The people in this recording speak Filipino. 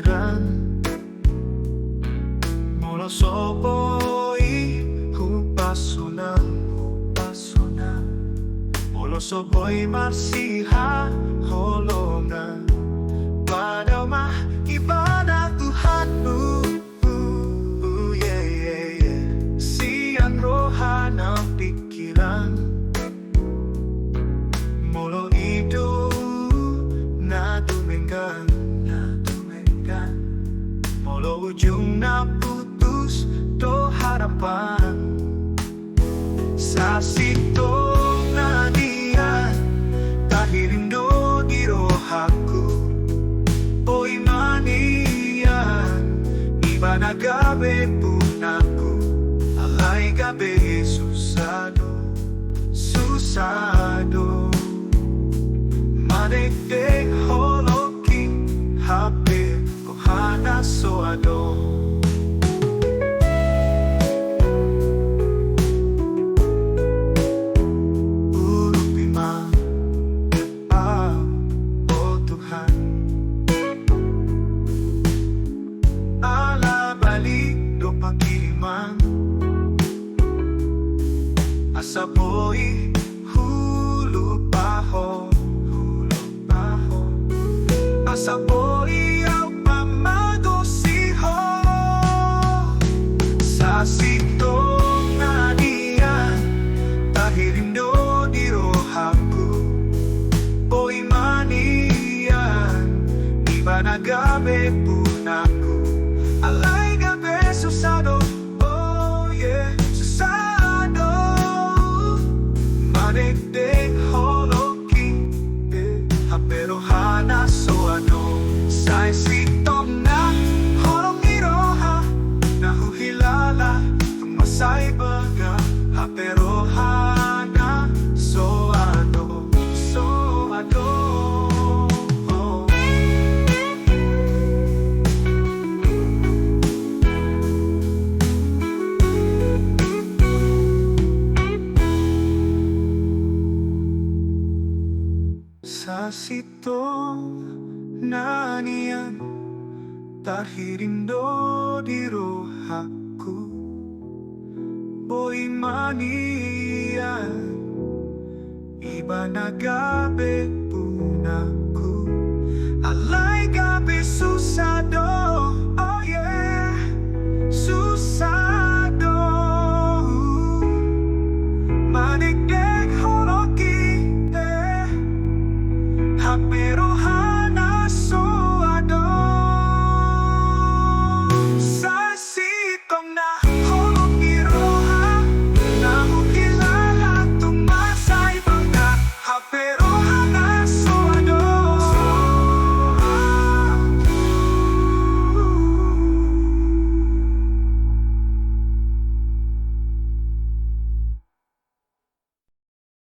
pikiran. Mula soboy hupasuna, mula soboy marsiha holongan. Padahal mah ibadah Tuhanmu, siang rohana pikiran. Mula itu na dumenggan, mula ujung na putus to harapan. Sa sitong na diyan tahirindo di rohaku. Oy manian iba na gabi punaku. Alay gabi susado, susado. Madekdek holoki hape kohana soado. Asapoy hulu paho, asapoy ang pamadusiho. Sa sitong na diyan tahirindo di rohaku. Oy manian iba na gabi punaku. Alay gabi susado, oh yeah, susado. Madekdek holoki hapero hana soano. Sa sitong na holong iroha nahuhilala tumasay baga hapero hana soano, soano. Sa sitong na niyan tahirindo di rohaku. Boy manian iba na gabi punaku.